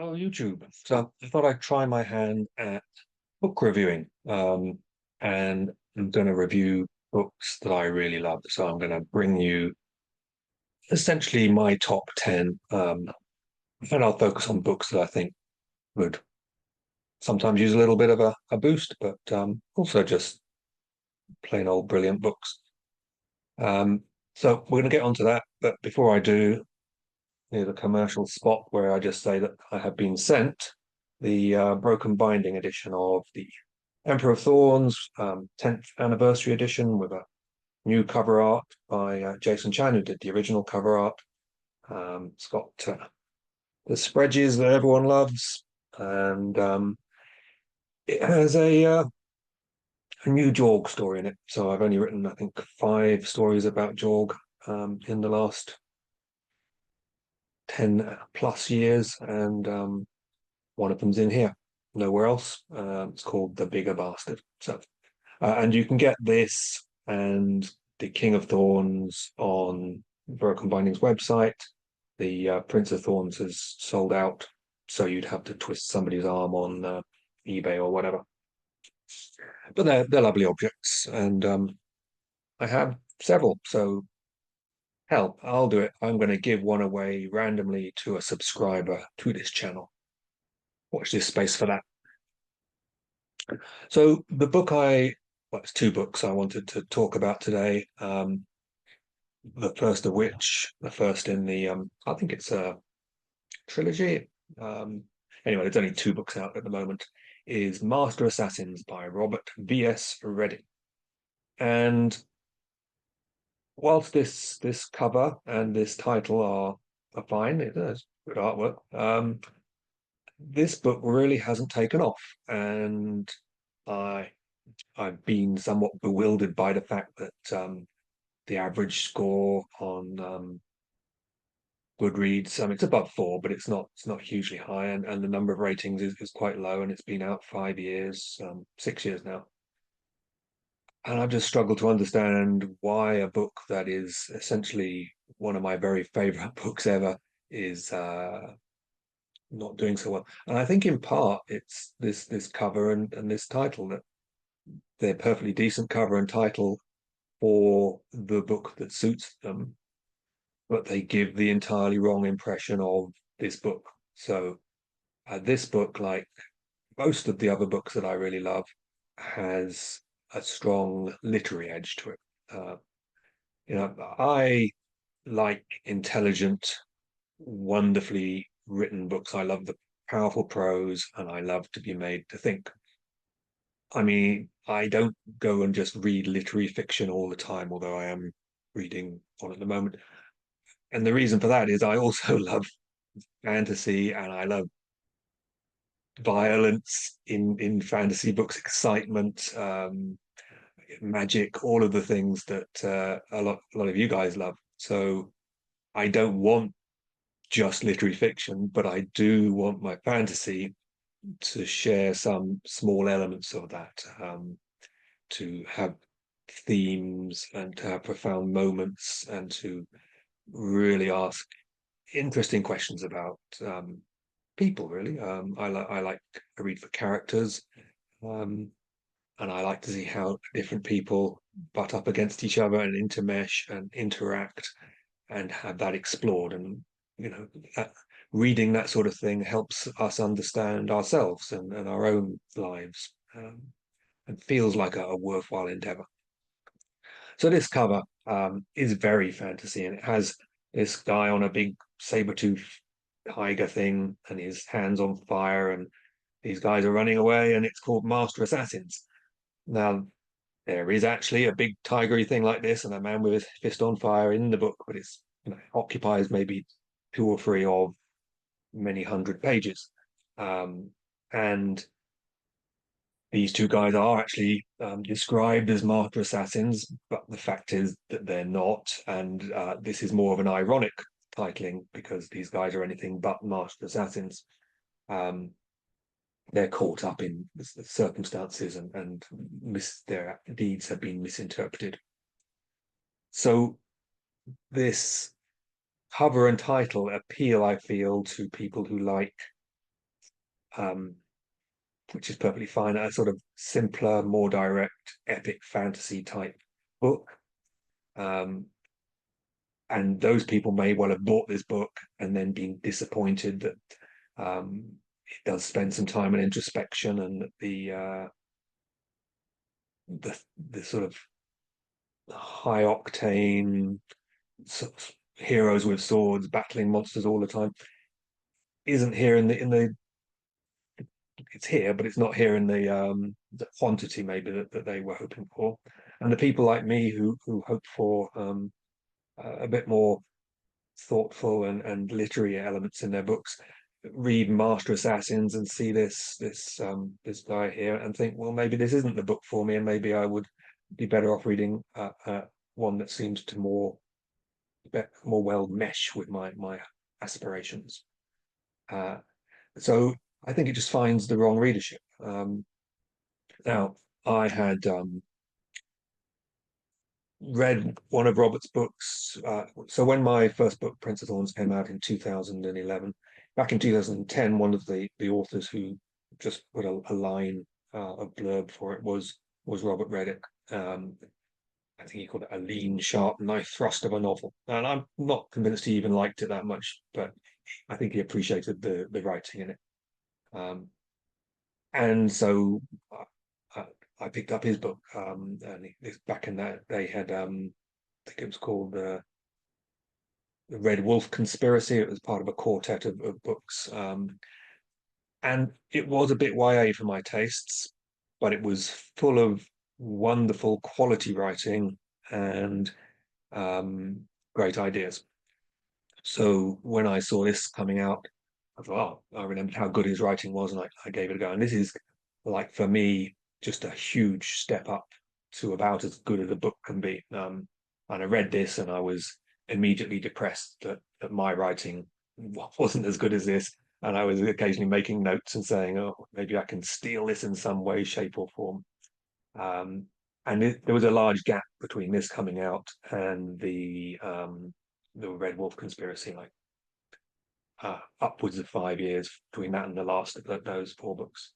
Oh, YouTube. So I thought I'd try my hand at book reviewing. And I'm going to review books that I really love. So I'm going to bring you essentially my top 10. And I'll focus on books that I think would sometimes use a little bit of a boost, but also just plain old brilliant books. Um, so we're going to get onto that. But before I do, here's a commercial spot where I just say that I have been sent the broken binding edition of the Emperor of Thorns, 10th anniversary edition with a new cover art by Jason Chan, who did the original cover art. It's got the spreads that everyone loves, and it has a new Jorg story in it. So I've only written, I think, 5 stories about Jorg in the last 10 plus years, and one of them's in here. Nowhere else. It's called The Bigger Bastard. So, and you can get this and the King of Thorns on Broken Binding's website. The Prince of Thorns has sold out, so you'd have to twist somebody's arm on eBay or whatever. But they're lovely objects, and I have several. So hell, I'll do it. I'm going to give one away randomly to a subscriber to this channel. Watch this space for that. So the book well, it's 2 books I wanted to talk about today. The first of which, the first in the, I think it's a trilogy. Anyway, there's only 2 books out at the moment, is Master Assassins by Robert V.S. Redick. And whilst this cover and this title are fine, it's good artwork, this book really hasn't taken off. And I I've been somewhat bewildered by the fact that the average score on Goodreads, it's above 4, but it's not hugely high, and the number of ratings is quite low, and it's been out 5 years, 6 years now. And I've just struggled to understand why a book that is essentially one of my very favorite books ever is not doing so well. And I think in part it's this cover and this title, that they're perfectly decent cover and title for the book that suits them, but they give the entirely wrong impression of this book. So this book, like most of the other books that I really love, has a strong literary edge to it. Uh, I like intelligent, wonderfully written books. I love the powerful prose, and I love to be made to think. I mean, I don't go and just read literary fiction all the time, although I am reading one at the moment. And the reason for that is I also love fantasy, and I love violence in fantasy books, excitement, magic, all of the things that a lot of you guys love. So I don't want just literary fiction, but I do want my fantasy to share some small elements of that, to have themes and to have profound moments and to really ask interesting questions about people. Really, I read for characters, um, and I like to see how different people butt up against each other and intermesh and interact and have that explored. And you know, that, reading that sort of thing helps us understand ourselves and our own lives, and feels like a worthwhile endeavor. So this cover is very fantasy, and it has this guy on a big saber-tooth tiger thing, and his hands on fire, and these guys are running away, and it's called Master Assassins. Now, there is actually a big tigery thing like this, and a man with his fist on fire in the book, but it's occupies maybe 2 or 3 of many hundred pages. And these 2 guys are actually described as master assassins, but the fact is that they're not. And this is more of an ironic titling because these guys are anything but master assassins. Um, they're caught up in circumstances, and their deeds have been misinterpreted. So this cover and title appeal, I feel, to people who like um, which is perfectly fine. A sort of simpler, more direct, epic fantasy type book. Um, and those people may well have bought this book and then been disappointed that it does spend some time in introspection, and the sort of high octane heroes with swords battling monsters all the time isn't here in the it's here, but it's not here in the quantity maybe that they were hoping for. And the people like me who hope for a bit more thoughtful and literary elements in their books read Master Assassins and see this guy here and think, well, maybe this isn't the book for me, and maybe I would be better off reading one that seems to more well mesh with my aspirations. Uh, so I think it just finds the wrong readership. Now, I had read one of Robert's books. So when my first book, Prince of Thorns, came out in 2011, back in 2010, one of the authors who just put a line, a blurb for it was Robert Redick. I think he called it a lean, sharp knife thrust of a novel, and I'm not convinced he even liked it that much, but I think he appreciated the writing in it. Um, and so I, I picked up his book, and back in that they had I think it was called the Red Wolf Conspiracy. It was part of a quartet of books, and it was a bit YA for my tastes, but it was full of wonderful quality writing and um, great ideas. So when I saw this coming out, I thought, oh, I remembered how good his writing was, and I gave it a go. And this is, like, for me, just a huge step up to about as good as a book can be. And I read this, and I was immediately depressed that my writing wasn't as good as this. And I was occasionally making notes and saying, oh, maybe I can steal this in some way, shape, or form. Um, and there was a large gap between this coming out and the Red Wolf Conspiracy, like upwards of 5 years between that and the last of those four books.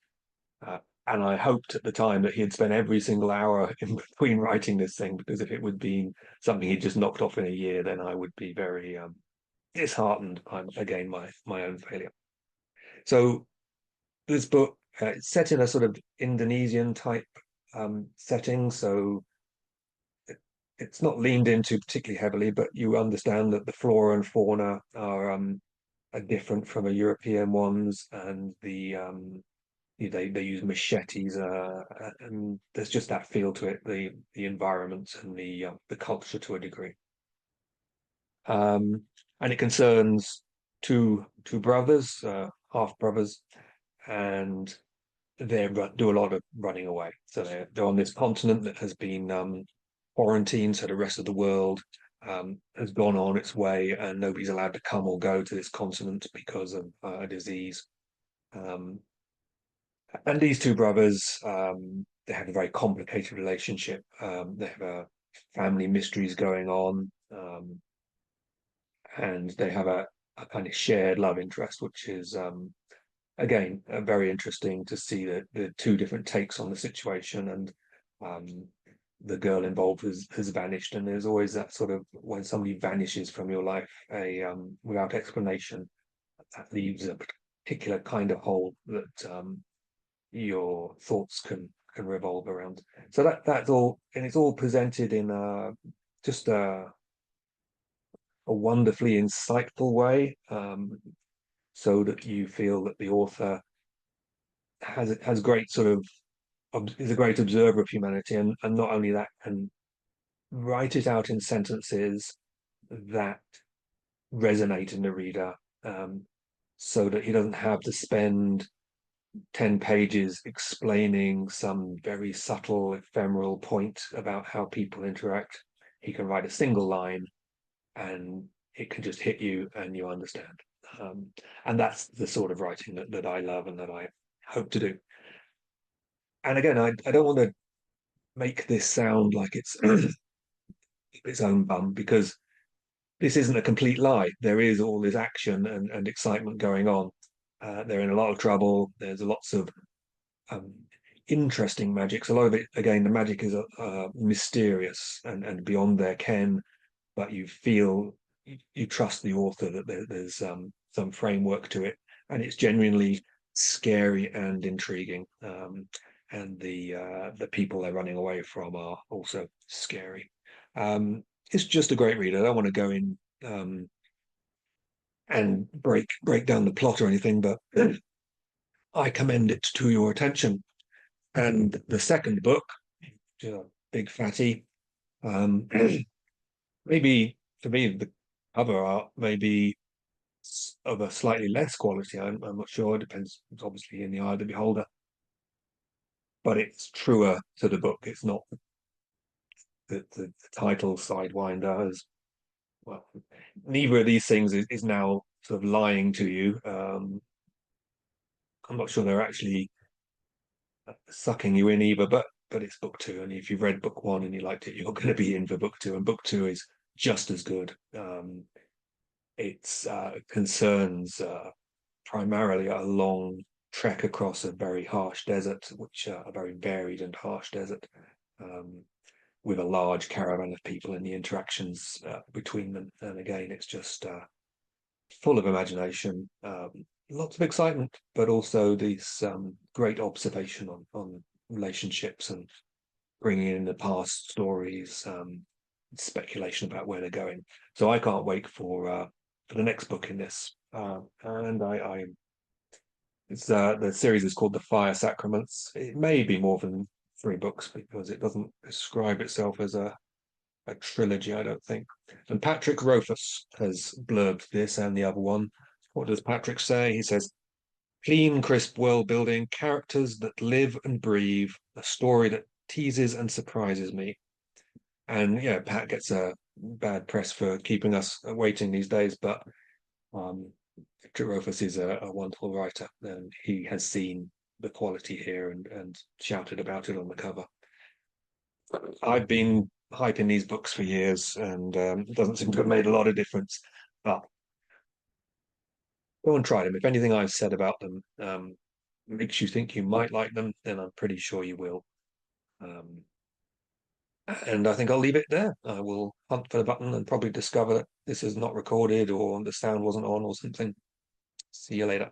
Uh, and I hoped at the time that he had spent every single hour in between writing this thing, because if it would be something he'd just knocked off in a year, then I would be very disheartened by, again, my own failure. So this book, it's set in a sort of Indonesian type setting, so it's not leaned into particularly heavily, but you understand that the flora and fauna are different from the European ones, and they use machetes, and there's just that feel to it, the environment and the culture to a degree. And it concerns two brothers, half brothers, and they do a lot of running away. So they're on this continent that has been quarantined, so the rest of the world has gone on its way, and nobody's allowed to come or go to this continent because of a disease. Um, and these two brothers, they have a very complicated relationship. They have family mysteries going on, and they have a kind of shared love interest, which is again very interesting to see the two different takes on the situation. And the girl involved has vanished, and there's always that sort of, when somebody vanishes from your life without explanation, that leaves a particular kind of hole that your thoughts can revolve around. So that's all, and it's all presented in just a wonderfully insightful way, so that you feel that the author has great sort of is a great observer of humanity, and not only that, can write it out in sentences that resonate in the reader, so that he doesn't have to spend 10 pages explaining some very subtle, ephemeral point about how people interact. He can write a single line and it can just hit you and you understand. And that's the sort of writing that I love and that I hope to do. And again, I don't want to make this sound like it's its own bum, because this isn't a complete lie. There is all this action and excitement going on. they're in a lot of trouble. There's lots of um, interesting magics. A lot of it, again, the magic is mysterious and beyond their ken, but you feel you trust the author that there's some framework to it, and it's genuinely scary and intriguing. And the people they're running away from are also scary. It's just a great read. I don't want to go in and break down the plot or anything, but I commend it to your attention. And the second book, Big Fatty, um, maybe for me the cover art maybe of a slightly less quality. I'm not sure. It depends. It's obviously in the eye of the beholder, but it's truer to the book. It's not the title Sidewinder as well. Neither of these things is now sort of lying to you. I'm not sure they're actually sucking you in either, but it's book two, and if you've read book one and you liked it, you're going to be in for book two, and book two is just as good. It's concerns primarily a long trek across a very harsh desert, which a very varied and harsh desert, um, with a large caravan of people and the interactions between them. And again, it's just full of imagination, lots of excitement, but also this great observation on relationships and bringing in the past stories, speculation about where they're going. So I can't wait for the next book in this. And I it's the series is called the Fire Sacraments. It may be more than three books because it doesn't describe itself as a trilogy, I don't think. And Patrick Rothfuss has blurbed this and the other one. What does Patrick say? He says, clean, crisp world building, characters that live and breathe, a story that teases and surprises me. And yeah, Pat gets a bad press for keeping us waiting these days, but Patrick Rothfuss is a wonderful writer, and he has seen the quality here and shouted about it on the cover. I've been hyping these books for years, and it doesn't seem to have made a lot of difference. But go and try them. If anything I've said about them makes you think you might like them, then I'm pretty sure you will. Um, and I think I'll leave it there. I will hunt for the button and probably discover that this is not recorded or the sound wasn't on or something. See you later.